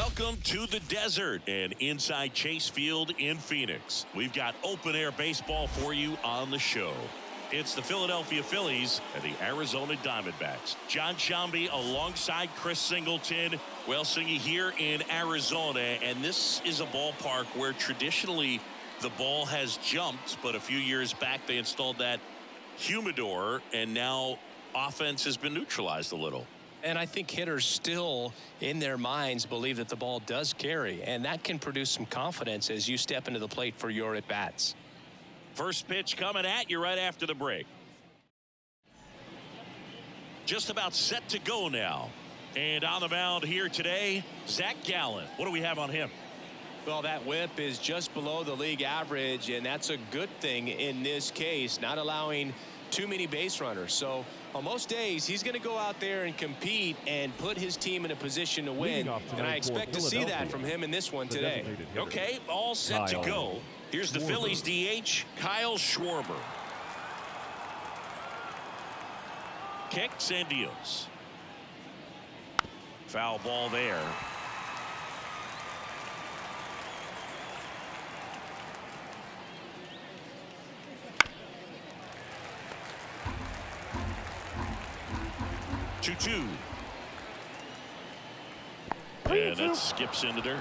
Welcome to the desert and inside Chase Field in Phoenix. We've got open air baseball for you on the show. It's the Philadelphia Phillies and the Arizona Diamondbacks. John Shambi alongside Chris Singleton. Well, Singy here in Arizona, and this is a ballpark where traditionally the ball has jumped, but a few years back they installed that humidor, and now offense has been neutralized a little. And I think hitters still in their minds believe that the ball does carry, and that can produce some confidence as you step into the plate for your at-bats. First pitch coming at you right after the break. Just about set to go now. And on the mound here today, Zach Gallen. What do we have on him? Well, that whip is just below the league average, and that's a good thing in this case, not allowing too many base runners. So on most days, he's going to go out there and compete and put his team in a position to win. And I expect to see that from him in this one today. Okay, all set to go. Here's the Phillies DH, Kyle Schwarber. Kicks and deals. Foul ball there. Two. And that skips into dirt.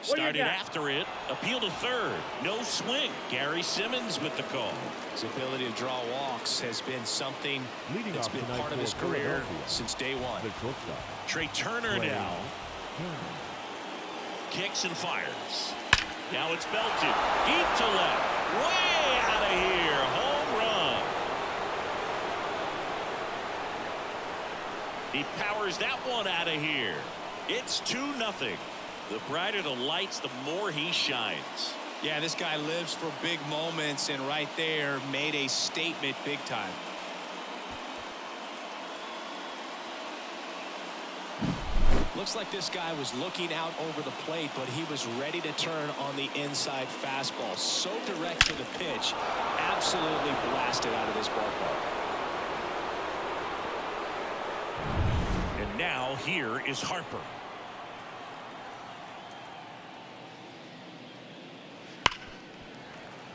Started after it. Appeal to third. No swing. Gary Simmons with the call. His ability to draw walks has been something that's been part of his career since day one. Trey Turner now. Kicks and fires. Now it's belted. Deep to left. Way out of here. Home run. He powers that one out of here. It's 2-0. The brighter the lights, the more he shines. Yeah, this guy lives for big moments, and right there made a statement big time. Looks like this guy was looking out over the plate, but he was ready to turn on the inside fastball. So direct to the pitch. Absolutely blasted out of this ballpark. And now here is Harper.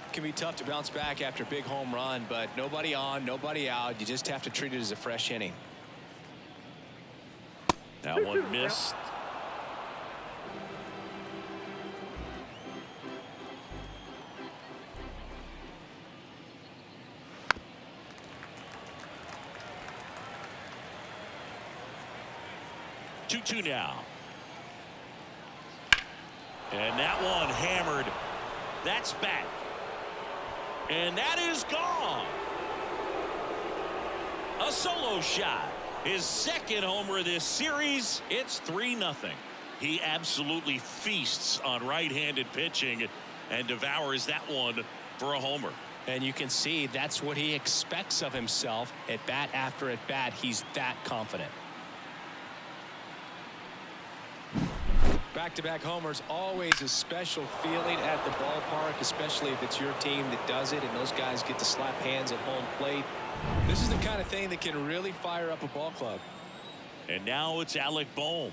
It can be tough to bounce back after a big home run, but nobody on, nobody out. You just have to treat it as a fresh inning. That one missed. Two now. And that one hammered. That's back. And that is gone. A solo shot. His second homer this series. It's 3-0. He absolutely feasts on right-handed pitching and devours that one for a homer. And you can see that's what he expects of himself at bat after at bat. He's that confident. Back-to-back homers, always a special feeling at the ballpark, especially if it's your team that does it and those guys get to slap hands at home plate. This is the kind of thing that can really fire up a ball club. And now it's Alec Bohm.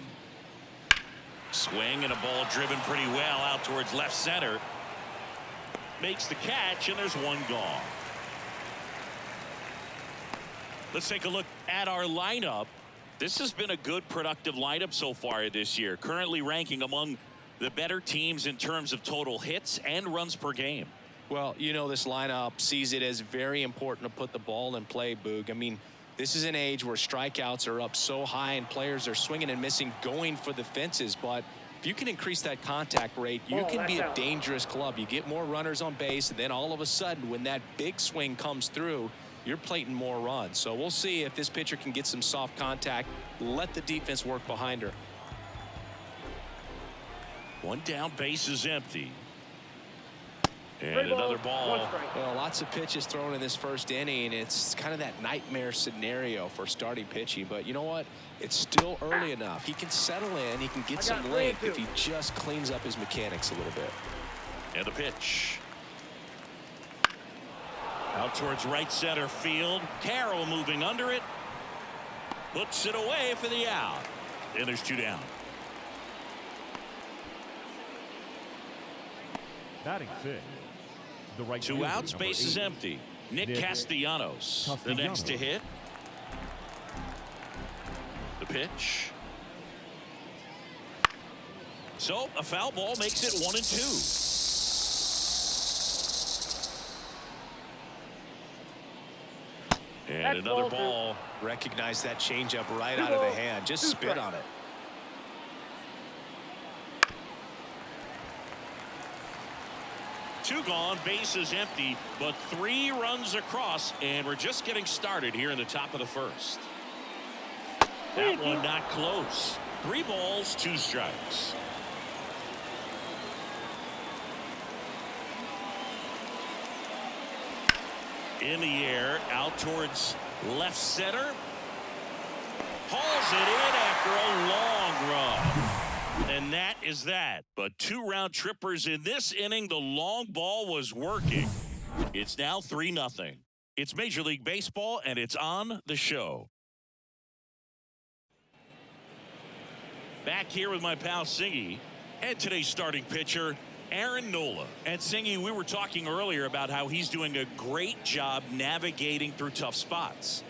Swing and a ball driven pretty well out towards left center. Makes the catch, and there's one gone. Let's take a look at our lineup. This has been a good, productive lineup so far this year, currently ranking among the better teams in terms of total hits and runs per game. Well, you know, this lineup sees it as very important to put the ball in play, Boog. I mean, this is an age where strikeouts are up so high and players are swinging and missing, going for the fences. But if you can increase that contact rate, you can be a dangerous club. You get more runners on base, and then all of a sudden, when that big swing comes through, you're plating more runs. So we'll see if this pitcher can get some soft contact, let the defense work behind her. One down, base is empty. And another ball. Well, lots of pitches thrown in this first inning. It's kind of that nightmare scenario for starting pitching. But you know what? It's still early enough. He can settle in. He can get some length if he just cleans up his mechanics a little bit. And a pitch. Out towards right center field. Carroll moving under it. Puts it away for the out. And there's 2 down. Batting 6. The right 2 outs, base is empty. Nick Castellanos, the next to hit. The pitch. So a foul ball makes it 1-2. And another ball. Recognize that changeup right out of the hand. Just spit on it. Two gone, base is empty, but 3 runs across, and we're just getting started here in the top of the first. That one not close. 3 balls, 2 strikes. In the air, out towards left center. Hauls it in after a long run. And that is that. But 2 round trippers in this inning. The long ball was working. It's now 3-0. It's Major League Baseball, and it's on the show. Back here with my pal Singy and today's starting pitcher, Aaron Nola. And Singy, we were talking earlier about how he's doing a great job navigating through tough spots.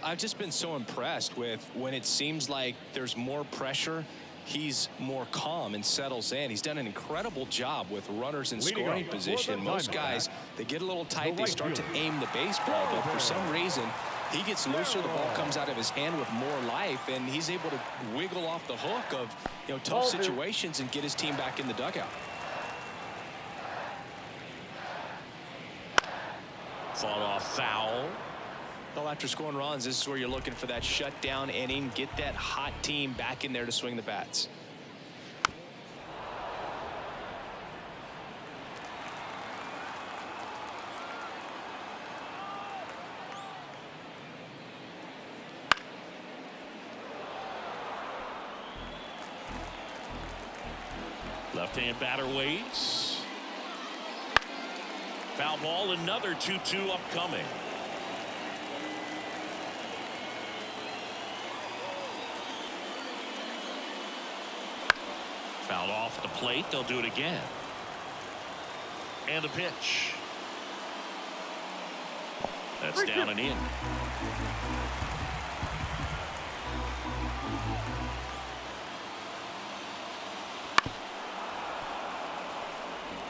I've just been so impressed with when it seems like there's more pressure, he's more calm and settles in. He's done an incredible job with runners in scoring position. Most guys, they get a little tight, they start to aim the baseball, but for some reason, he gets looser, the ball comes out of his hand with more life, and he's able to wiggle off the hook of, tough situations and get his team back in the dugout. Fought off foul. Well, after scoring runs, this is where you're looking for that shutdown inning, get that hot team back in there to swing the bats. Left-hand batter waits. Foul ball, another 2-2 upcoming. Fouled off the plate. They'll do it again. And the pitch. That's down and in.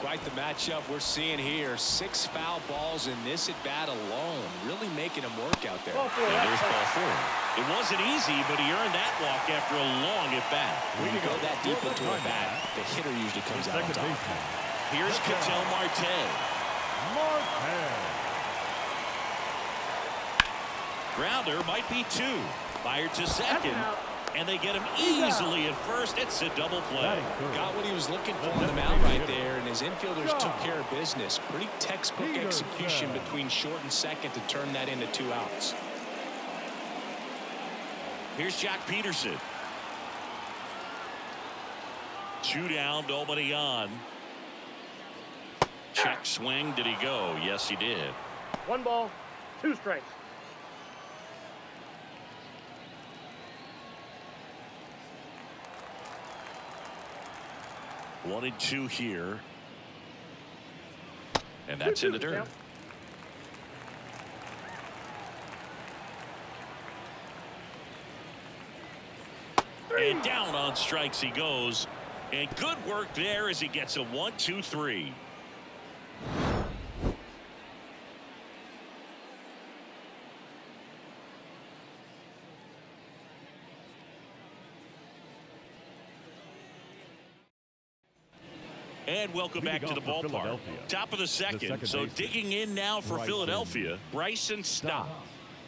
Quite the matchup we're seeing here. 6 foul balls in this at bat alone. Really making him work out there. Yeah, there's ball 4. It wasn't easy, but he earned that walk after a long at bat. When you go that deep into a bat, the hitter usually comes out on top. Here's Ketel Marte. Grounder might be 2. Fired to second. And they get him easily at first. It's a double play. Got what he was looking for on the mound right there, and his infielders took care of business. Pretty textbook execution between short and second to turn that into 2 outs. Here's Jack Peterson. 2 down, nobody on. Check swing. Did he go? Yes, he did. 1 ball, 2 strikes. 1-2 here. And that's in the dirt. And down on strikes he goes. And good work there as he gets a 1-2-3. And welcome back to the ballpark. Top of the second. So digging in now for Philadelphia, Bryson Stott.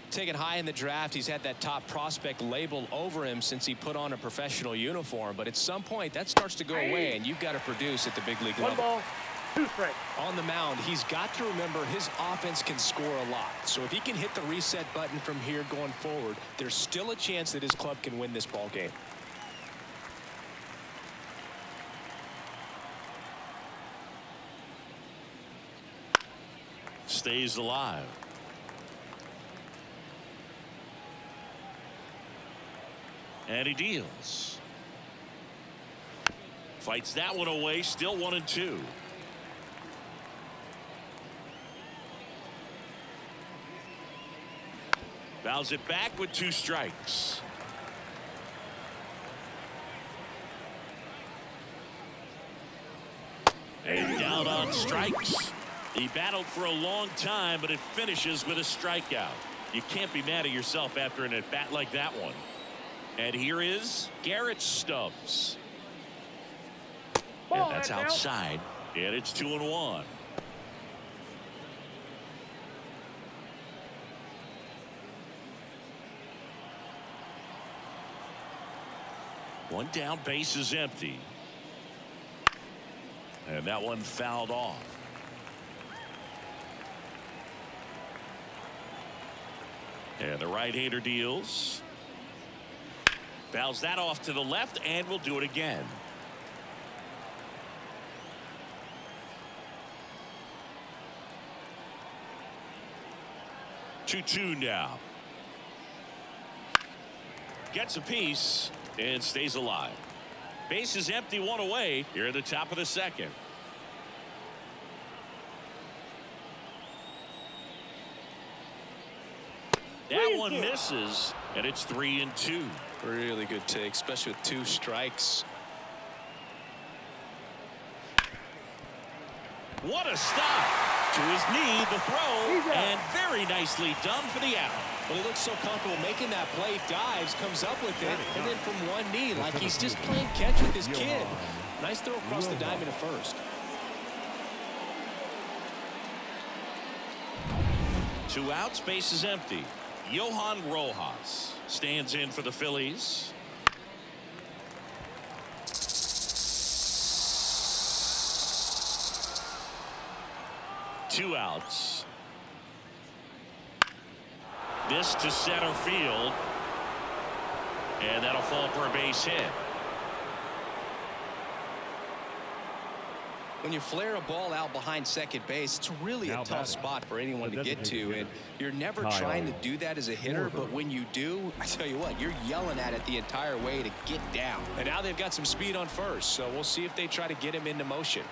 Taken high in the draft, he's had that top prospect label over him since he put on a professional uniform. But at some point, that starts to go away, and you've got to produce at the big league level. 1 ball, 2 strikes. On the mound, he's got to remember his offense can score a lot. So if he can hit the reset button from here going forward, there's still a chance that his club can win this ball game. stays alive. And he deals. Fights that one away. Still 1-2. Fouls it back with 2 strikes. And down on strikes. He battled for a long time, but it finishes with a strikeout. You can't be mad at yourself after an at-bat like that one. And here is Garrett Stubbs. And that's outside. And it's 2-1. One down, base is empty. And that one fouled off. And the right-hander deals. Fouls that off to the left, and will do it again. Two now. Gets a piece and stays alive. Base is empty, 1 away here at the top of the second. That one misses, and it's 3-2. Really good take, especially with 2 strikes. What a stop. To his knee, the throw, and very nicely done for the out. Well, he looks so comfortable making that play, dives, comes up with it, and then from one knee, like he's just playing catch with his kid. Nice throw across the diamond at first. 2 outs, base is empty. Johan Rojas stands in for the Phillies. Two outs. This to center field. And that'll fall for a base hit. When you flare a ball out behind second base, it's really a tough spot for anyone to get to, and you're never trying to do that as a hitter, but when you do, I tell you what, you're yelling at it the entire way to get down. And now they've got some speed on first, so we'll see if they try to get him into motion.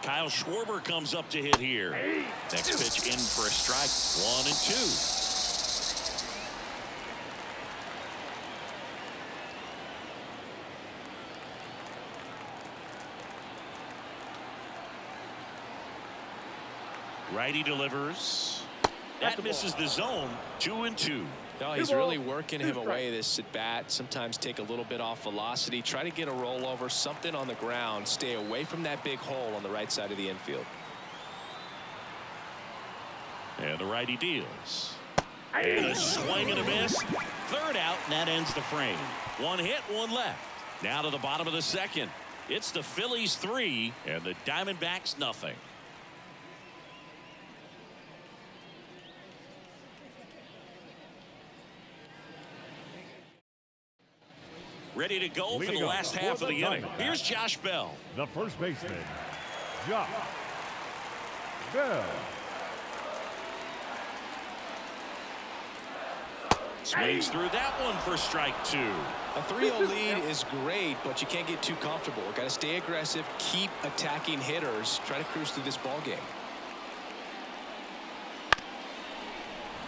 Kyle Schwarber comes up to hit here. Next pitch in for a strike. 1-2. Righty delivers. That misses the zone. 2-2. No, he's really working him away this at bat. Sometimes take a little bit off velocity. Try to get a rollover, something on the ground. Stay away from that big hole on the right side of the infield. And the righty deals. And a swing and a miss. Third out, and that ends the frame. 1 hit, 1 left. Now to the bottom of the second. It's the Phillies 3 and the Diamondbacks nothing. Ready to go for the last half of the inning. Here's Josh Bell. The first baseman, Josh Bell. Swings through that one for strike 2. A 3-0 lead is great, but you can't get too comfortable. Got to stay aggressive, keep attacking hitters, try to cruise through this ball game.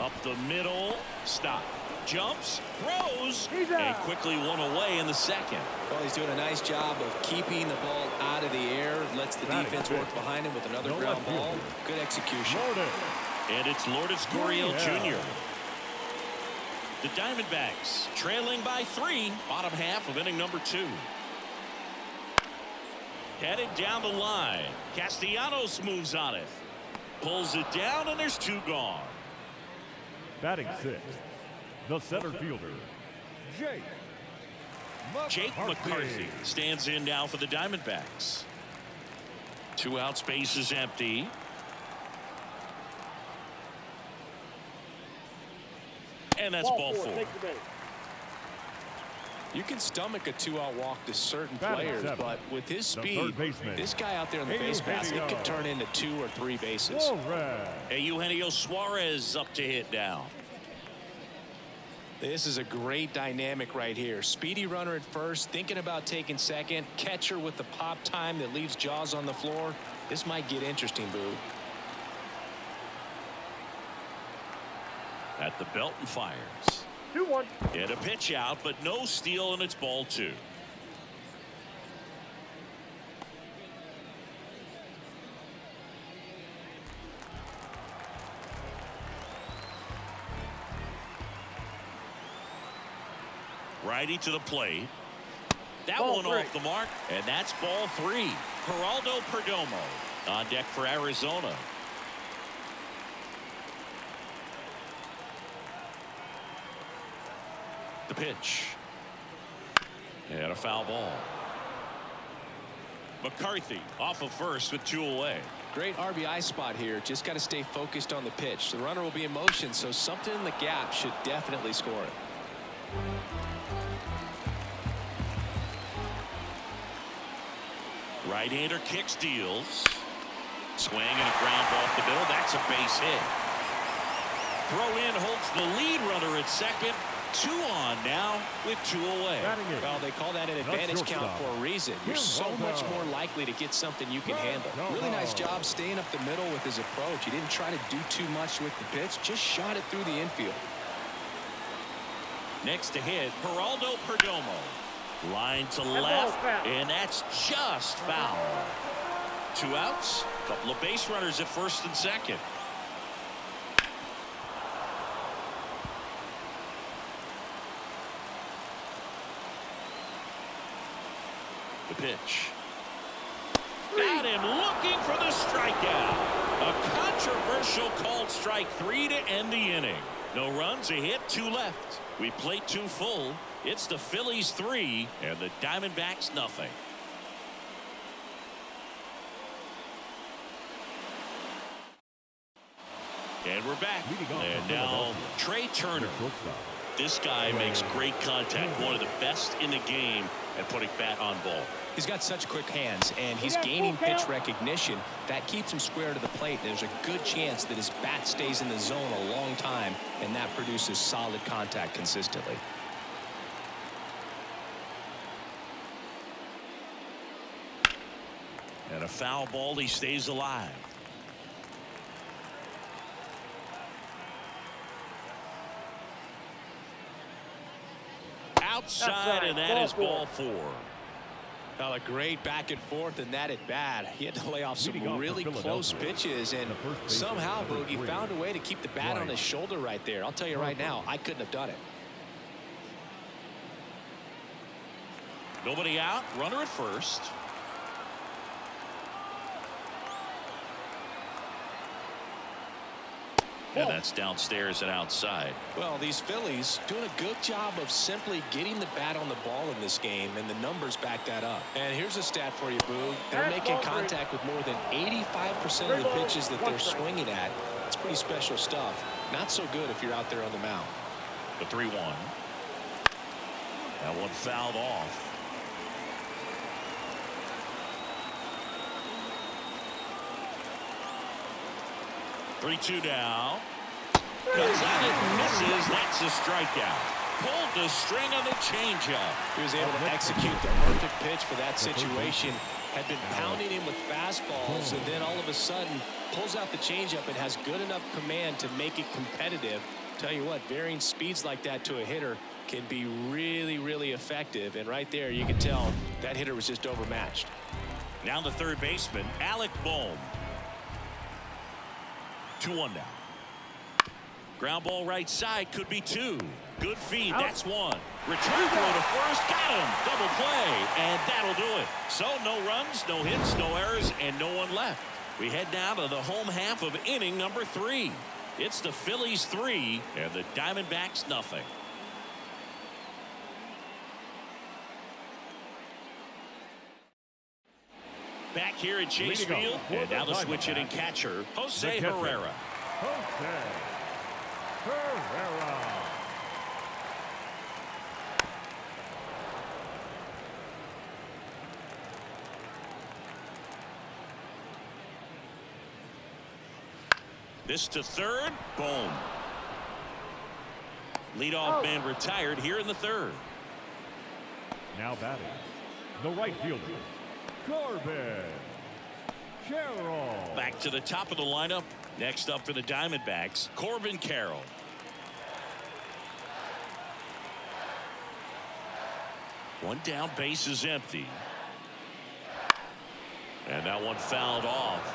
Up the middle, stop. Jumps, throws, and quickly 1 away in the second. Well, he's doing a nice job of keeping the ball out of the air. Lets the defense work behind him with another ground ball. Good execution. And it's Lourdes Gurriel Jr. The Diamondbacks trailing by 3, bottom half of inning number 2. Headed down the line. Castellanos moves on it. Pulls it down, and there's 2 gone. Batting 6th, the center fielder, Jake McCarthy stands in now for the Diamondbacks. 2 outs, base is empty. And that's ball 4. You can stomach a 2-out walk to certain Batting players, seven, but with his the speed, third baseman, this guy out there in the base pass, it could turn into 2 or 3 bases. Suarez. Eugenio Suarez up to hit now. This is a great dynamic right here. Speedy runner at first, thinking about taking second. Catcher with the pop time that leaves Jaws on the floor. This might get interesting, Boo. At the belt and fires. 2-1. Get a pitch out, but no steal, and it's ball 2. Righty to the plate. That Ball one 3. off the mark, and that's ball 3. Geraldo Perdomo on deck for Arizona. The pitch. And a foul ball. McCarthy off of first with 2 away. Great RBI spot here. Just got to stay focused on the pitch. The runner will be in motion, so something in the gap should definitely score it. Right-hander kicks, deals. Swing and a ground ball off the middle. That's a base hit. Throw in holds the lead runner at second. 2 on now with 2 away. Well, they call that an advantage count for a reason. You're so much more likely to get something you can handle. Really nice job staying up the middle with his approach. He didn't try to do too much with the pitch, just shot it through the infield. Next to hit, Geraldo Perdomo. Line to left, and that's just foul. 2 outs, couple of base runners at first and second. The pitch. Got him looking for the strikeout. A controversial called strike 3 to end the inning. No runs, a hit, 2 left. We played 2 full. It's the Phillies 3 and the Diamondbacks nothing. And we're back. And now Trey Turner. This guy makes great contact. One of the best in the game at putting bat on ball. He's got such quick hands, and he's gaining pitch recognition. That keeps him square to the plate. There's a good chance that his bat stays in the zone a long time, and that produces solid contact consistently. And a foul ball, he stays alive. Outside, and that is ball 4. Well, a great back and forth, and that at bat. He had to lay off some really close pitches, and somehow Boogie found a way to keep the bat on his shoulder right there. I'll tell you right now, I couldn't have done it. Nobody out, runner at first. And that's downstairs and outside. Well, these Phillies doing a good job of simply getting the bat on the ball in this game, and the numbers back that up. And here's a stat for you, Boo. They're making contact with more than 85% of the pitches that they're swinging at. It's pretty special stuff. Not so good if you're out there on the mound. The 3-1. That one fouled off. Three-2 now. Cuts on it and misses. That's a strikeout. Pulled the string on the changeup. He was able to execute the perfect pitch for that situation. Had been pounding him with fastballs, and then all of a sudden pulls out the changeup and has good enough command to make it competitive. Tell you what, varying speeds like that to a hitter can be really, really effective. And right there, you can tell that hitter was just overmatched. Now the third baseman, Alec Bohm. 2-1 now. Ground ball right side, could be 2. Good feed, that's 1. Return throw to first, got him. Double play, and that'll do it. So no runs, no hits, no errors, and no one left. We head now to the home half of inning number 3. It's the Phillies 3 and the Diamondbacks nothing. Back here at Chase Field, and now the switch hitting catcher, Jose Herrera. Jose Herrera. This to third. Boom. Leadoff man retired here in the third. Now batting, the right fielder, Corbin Carroll. Back to the top of the lineup. Next up for the Diamondbacks, Corbin Carroll. One down, base is empty. And that one fouled off.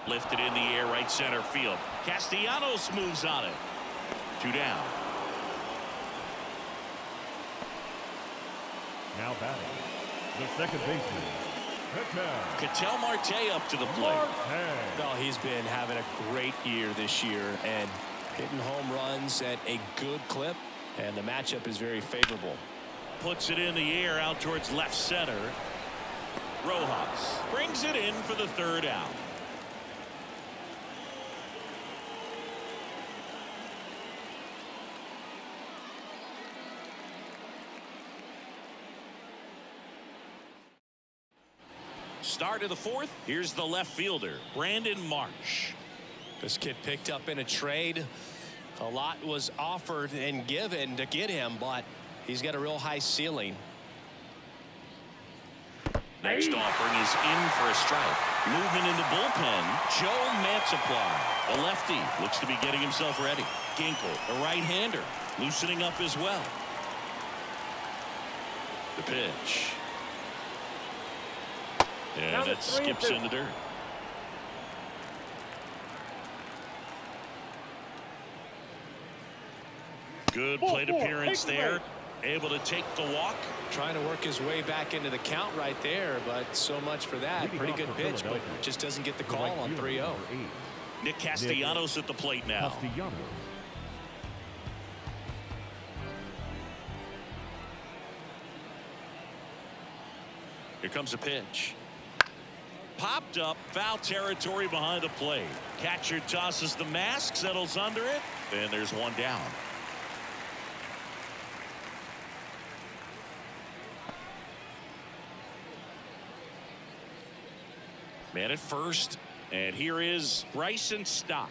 Lifted in the air, right center field. Castellanos moves on it. 2 down. Now batting, the second baseman, Ketel Marte up to the plate. Well, he's been having a great year this year and hitting home runs at a good clip, and the matchup is very favorable. Puts it in the air out towards left center. Rojas brings it in for the 3rd out. Start of the 4th. Here's the left fielder, Brandon Marsh. This kid picked up in a trade. A lot was offered and given to get him, but he's got a real high ceiling. Next offering is in for a strike. Moving in the bullpen, Joe Mantiply. The lefty looks to be getting himself ready. Ginkel, a right-hander, loosening up as well. The pitch. And that skips in the dirt. Good plate appearance there. Able to take the walk. Trying to work his way back into the count right there, but so much for that. Pretty good pitch, but just doesn't get the call on 3-0. Nick Castellanos at the plate now. Here comes a pitch. Popped up, foul territory behind the plate. Catcher tosses the mask, settles under it, and there's one down. Man at first, and here is Bryson Stott.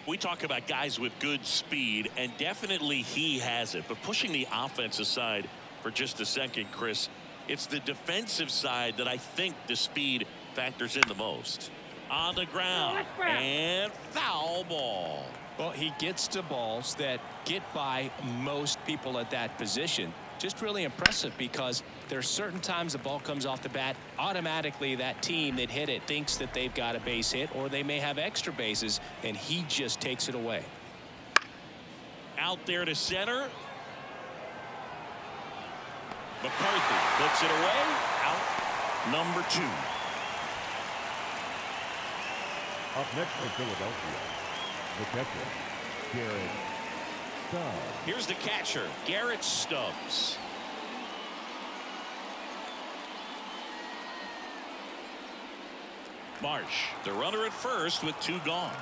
We talk about guys with good speed, and definitely he has it. But pushing the offense aside for just a second, Chris, it's the defensive side that I think the speed factors in the most. On the ground, and foul ball. Well, he gets to balls that get by most people at that position. Just really impressive, because there's certain times the ball comes off the bat, automatically that team that hit it thinks that they've got a base hit, or they may have extra bases, and he just takes it away. Out there to center. McCarthy puts it away. Out number 2. Up next for Philadelphia, the catcher, Garrett Stubbs. Here's the catcher, Garrett Stubbs. Marsh, the runner at first with 2 gone.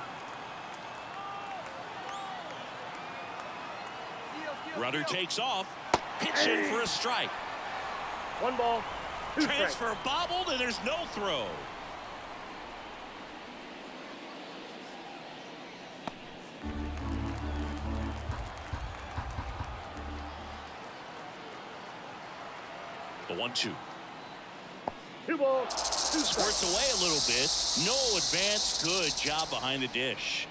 Runner takes off. Pitch in for a strike. 1 ball, 2 strikes. Transfer bobbled, and there's no throw. The 1-2. 2 balls, 2 strikes. Squirts away a little bit. No advance. Good job behind the dish.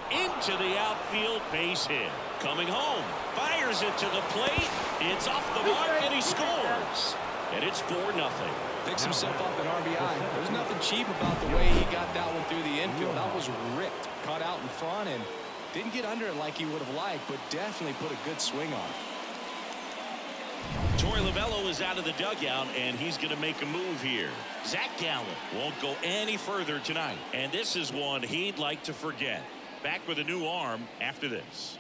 Into the outfield, base hit. Coming home, fires it to the plate. It's off the mark, and he scores. And it's 4-0. Picks himself up an RBI. There's nothing cheap about the way he got that one through the infield. That was ripped, caught out in front, and didn't get under it like he would have liked, but definitely put a good swing on it. Torey Lovullo is out of the dugout, and he's going to make a move here. Zach Gallen won't go any further tonight, and this is one he'd like to forget. Back with a new arm after this.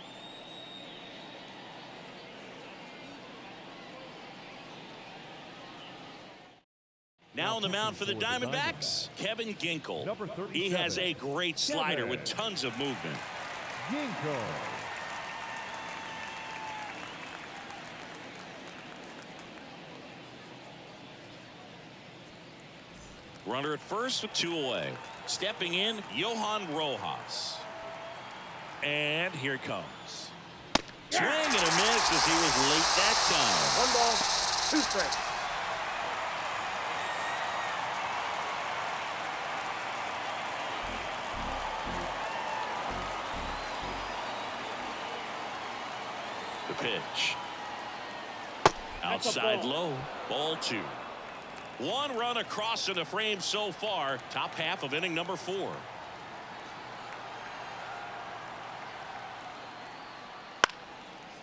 Now Now on the mound for the Diamondbacks, Kevin Ginkel. He has a great slider with tons of movement. Ginkel. Runner at first with 2 away. Stepping in, Johan Rojas. And here it comes. Swing and a miss as he was late that time. 1 ball, 2 strikes. The pitch. Outside low. Ball 2. 1 run across in the frame so far. Top half of inning number 4.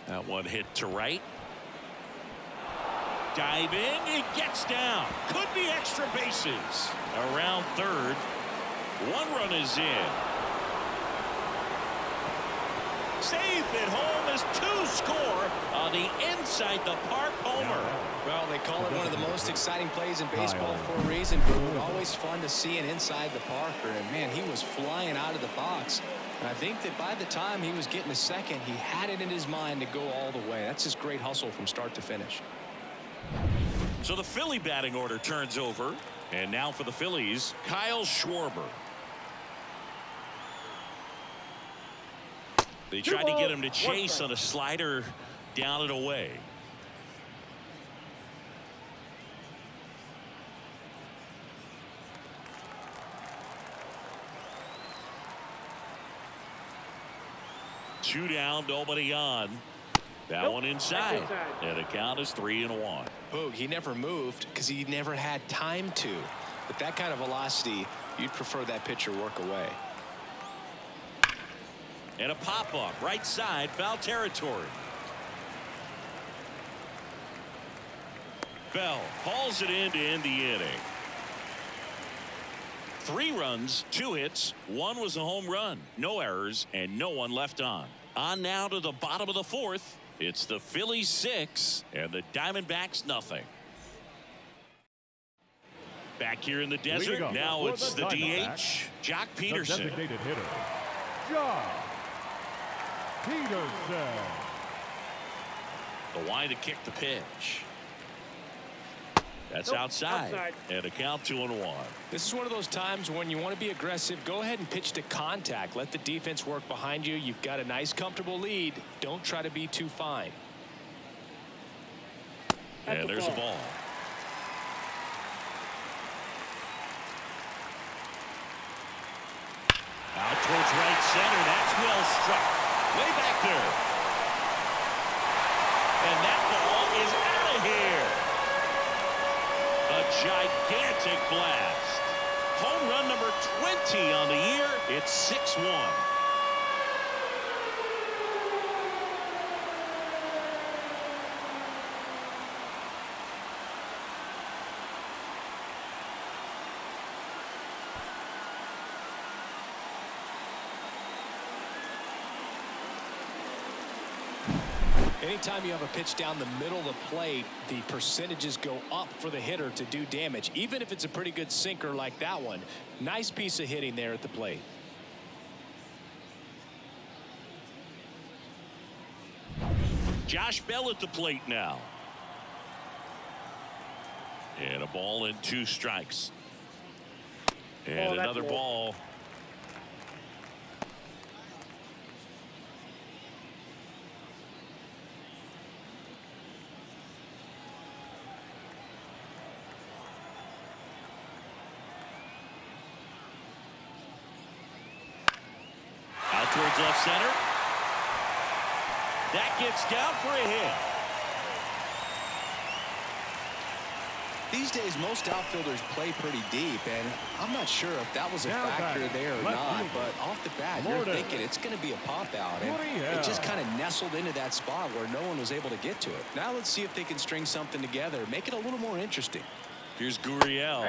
That one hit to right. Diving. It gets down. Could be extra bases. Around third. 1 run is in. Safe at home as 2 score on the inside the park homer. Well, they call it one of the most exciting plays in baseball for a reason. But always fun to see an inside the parker. And man, he was flying out of the box. And I think that by the time he was getting a second, he had it in his mind to go all the way. That's just great hustle from start to finish. So the Philly batting order turns over. And now for the Phillies, Kyle Schwarber. They tried to get him to chase on a slider down and away. Two down, nobody on. That one inside. And the count is 3-1. Boog, he never moved because he never had time to. But that kind of velocity, you'd prefer that pitcher work away. And a pop-up right side, foul territory. Bell hauls it in to end the inning. 3 runs, 2 hits, 1 was a home run. No errors and no one left on. On now to the bottom of the 4th. It's the Phillies 6 and the Diamondbacks nothing. Back here in the desert. Now it's the DH, Jock Peterson. The designated hitter, Jock Peterson. The line to kick the pitch. That's outside. And a count 2-1. This is one of those times when you want to be aggressive. Go ahead and pitch to contact. Let the defense work behind you. You've got a nice, comfortable lead. Don't try to be too fine. And there's a ball. Out towards right center. That's well struck. Way back there. And that ball is out of here. A gigantic blast. Home run number 20 on the year. It's 6-1. Anytime you have a pitch down the middle of the plate, the percentages go up for the hitter to do damage, even if it's a pretty good sinker like that one. Nice piece of hitting there at the plate. Josh Bell at the plate now. And a ball and 2 strikes. And another ball. Towards left center. That gets down for a hit. These days, most outfilders play pretty deep, and I'm not sure if that was a factor there or not, but off the bat, you're thinking it's going to be a pop-out, and it just kind of nestled into that spot where no one was able to get to it. Now let's see if they can string something together, make it a little more interesting. Here's Gurriel.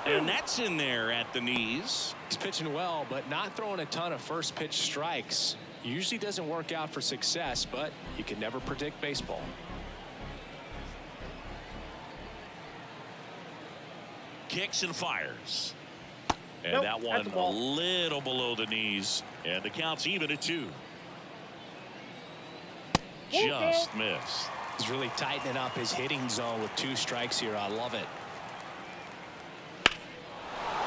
And that's in there at the knees. He's pitching well, but not throwing a ton of first pitch strikes. Usually doesn't work out for success, but you can never predict baseball. kicks and fires. And Nope, that that's one a a ball. little below the knees. And the count's even at 2. Just missed. He's really tightening up his hitting zone with 2 strikes here. I love it.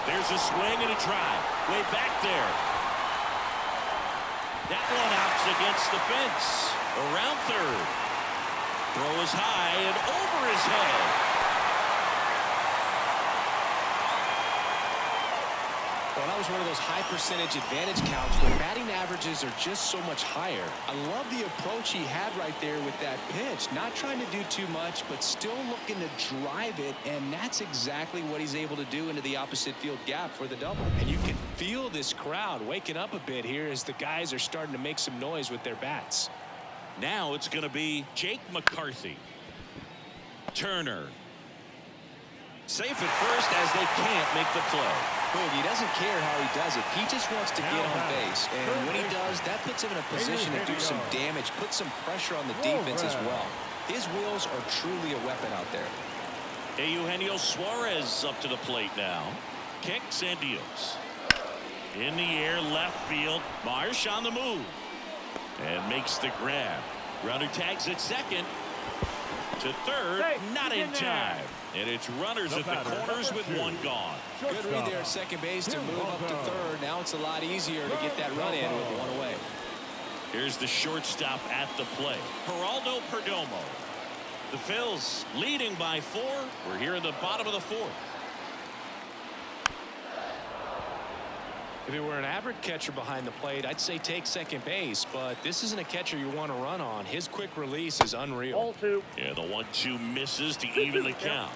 There's a swing and a drive. Way back there. That one out's against the fence. Around third. Throw is high and over his head. Well, that was one of those high percentage advantage counts where batting averages are just so much higher. I love the approach he had right there with that pitch. Not trying to do too much, but still looking to drive it, and that's exactly what he's able to do into the opposite field gap for the double. And you can feel this crowd waking up a bit here as the guys are starting to make some noise with their bats. Now it's going to be Jake McCarthy. Turner. Safe at first as they can't make the play. Boog, he doesn't care how he does it. He just wants to get on base. And when he does, that puts him in a position to do some damage, put some pressure on the defense as well. His wheels are truly a weapon out there. Eugenio Suarez up to the plate now. Kicks and deals. In the air, left field. Marsh on the move. And makes the grab. Runner tags at second. To third, not in time. And it's runners at the corners with 1 gone. Good read there at second base to move up to third. Now it's a lot easier to get that run in with 1 away. Here's the shortstop at the plate. Geraldo Perdomo. The Phils leading by 4. We're here in the bottom of the 4th. If it were an average catcher behind the plate, I'd say take second base, but this isn't a catcher you want to run on. His quick release is unreal. Ball 2. Yeah, the 1-2 misses to even the count.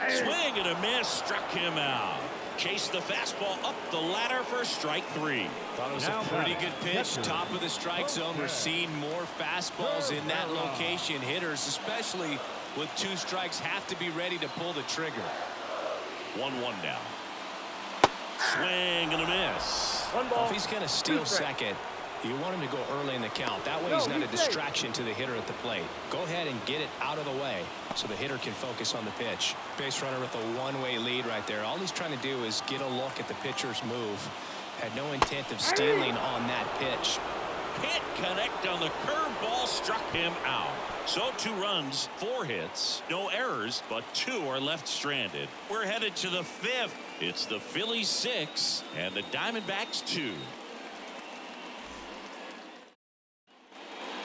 Swing and a miss, struck him out. Chased the fastball up the ladder for strike 3. Thought it was a pretty good pitch. Top of the strike zone. We're seeing more fastballs in that location. Hitters, especially with 2 strikes, have to be ready to pull the trigger. 1-1 now. Swing and a miss. 1 ball. Well, if he's going to steal second, you want him to go early in the count. That way he's not a distraction to the hitter at the plate. Go ahead and get it out of the way so the hitter can focus on the pitch. Base runner with a 1-way lead right there. All he's trying to do is get a look at the pitcher's move. Had no intent of stealing on that pitch. Can't connect on the curveball, struck him out. So 2 runs, 4 hits, no errors, but 2 are left stranded. We're headed to the 5th. It's the Phillies 6 and the Diamondbacks 2.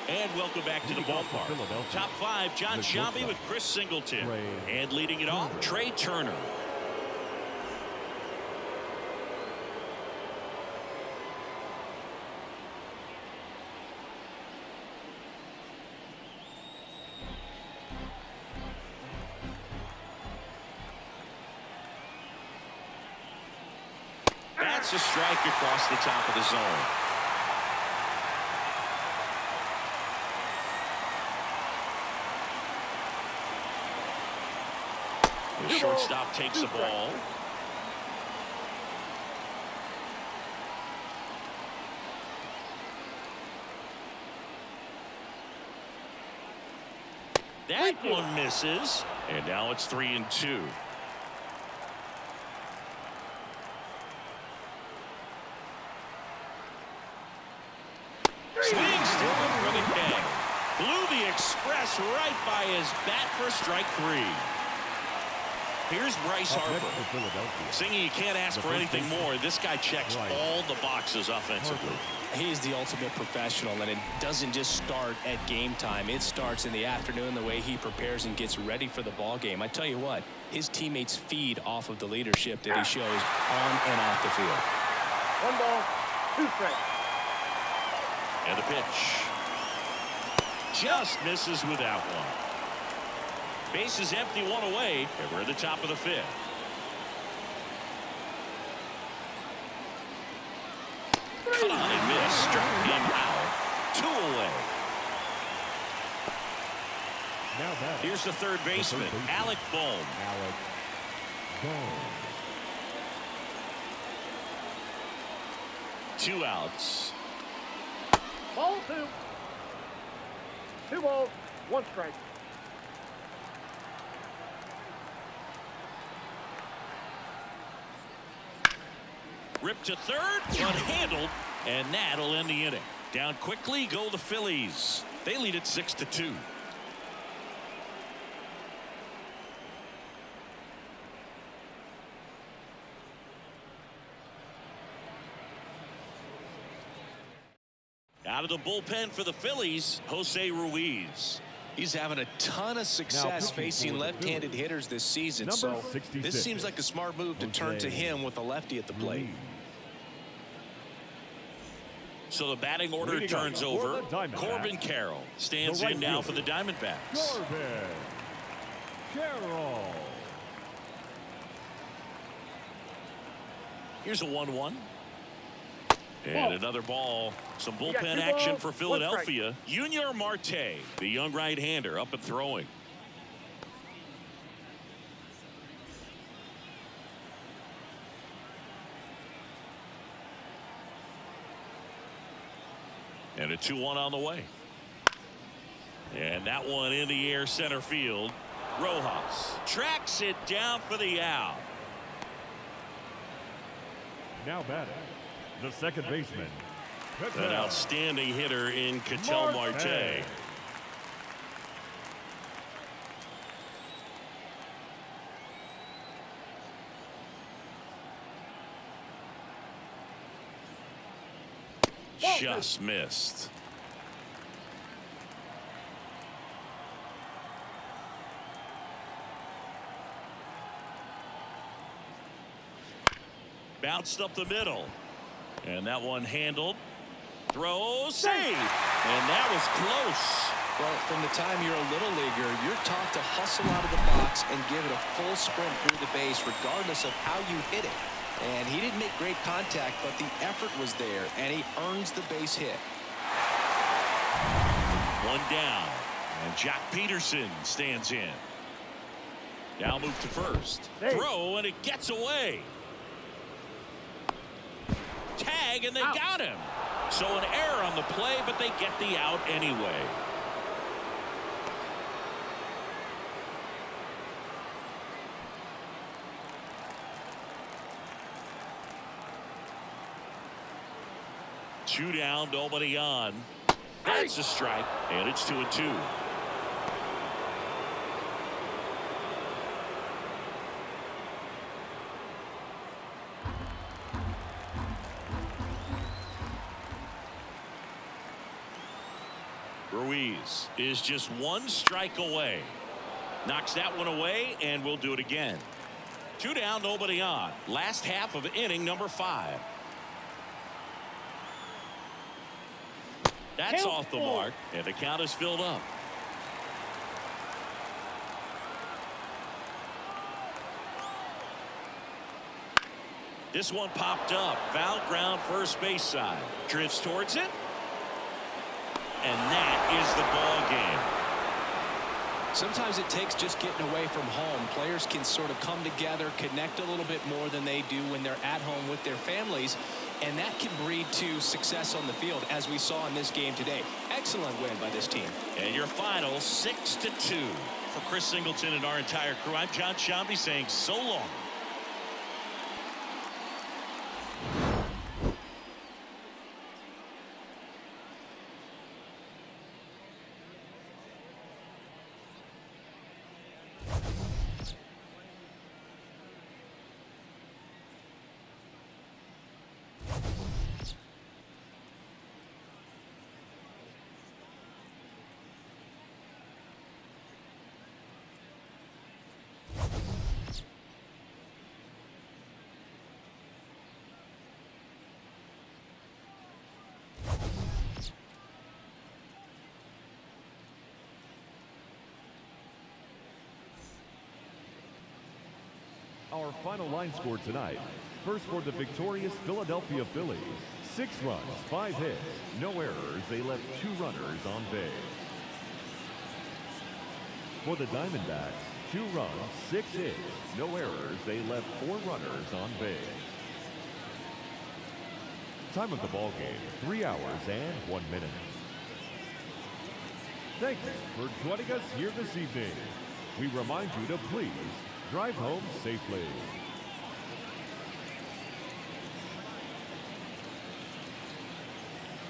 And welcome back to the ballpark. Top 5, John Sciambi with Chris Singleton. And leading it off, Trey Turner. That's a strike across the top of the zone. The shortstop takes the ball. That one misses. And now it's 3-2. Swings through for the K. Blew the express right by his bat for strike 3. Here's Bryce Harper. Singing, you can't ask for anything more. This guy checks all the boxes offensively. He's the ultimate professional, and it doesn't just start at game time. It starts in the afternoon, the way he prepares and gets ready for the ball game. I tell you what, his teammates feed off of the leadership that he shows on and off the field. 1 ball, 2 strikes. And the pitch. Just misses with that one. Base is empty, 1 away, and we're at the top of the 5th. Cut on and miss, struck him out. 2 away. Now batting. Here's the third baseman, Alec Bohm. Alec Bohm. 2 outs. Ball 2. 2 balls, 1 strike. Ripped to third, but handled, and that'll end the inning. Down quickly go the Phillies. They lead it 6-2. Out of the bullpen for the Phillies, Jose Ruiz. He's having a ton of success facing left-handed hitters this season, so this seems like a smart move to turn to him with a lefty at the plate. So the batting order turns over. Corbin Carroll stands in now for the Diamondbacks. Corbin Carroll. Here's a 1-1. And another ball. Some bullpen action for Philadelphia. Junior Marte, the young right-hander, up and throwing. And a 2-1 on the way. And that one in the air center field. Rojas tracks it down for the out. Now batting, the second baseman. An outstanding hitter in Ketel Marte. Just missed. Bounced up the middle. And that one handled. Throw, save. And that was close. Well, from the time you're a little leaguer, you're taught to hustle out of the box and give it a full sprint through the base, regardless of how you hit it. And he didn't make great contact, but the effort was there, and he earns the base hit. One down, and Jack Peterson stands in. Now move to first. Throw, and it gets away. Tag, and they got him. So an error on the play, but they get the out anyway. Two down, nobody on. That's a strike, and it's 2-2. Ruiz is just 1 strike away. Knocks that one away, and we'll do it again. 2 down, nobody on. Last half of inning number 5. That's off the mark, and the count is filled up. This one popped up. Foul ground, first base side. Drifts towards it. And that is the ball game. Sometimes it takes just getting away from home. Players can sort of come together, connect a little bit more than they do when they're at home with their families, and that can breed to success on the field, as we saw in this game today. Excellent win by this team. And your final 6-2. For Chris Singleton and our entire crew, I'm John Shambi saying so long. Our final line score tonight. First for the victorious Philadelphia Phillies. 6 runs, 5 hits, no errors. They left 2 runners on base. For the Diamondbacks, 2 runs, 6 hits, no errors. They left 4 runners on base. Time of the ball game, 3 hours and 1 minute. Thank you for joining us here this evening. We remind you to please drive home safely.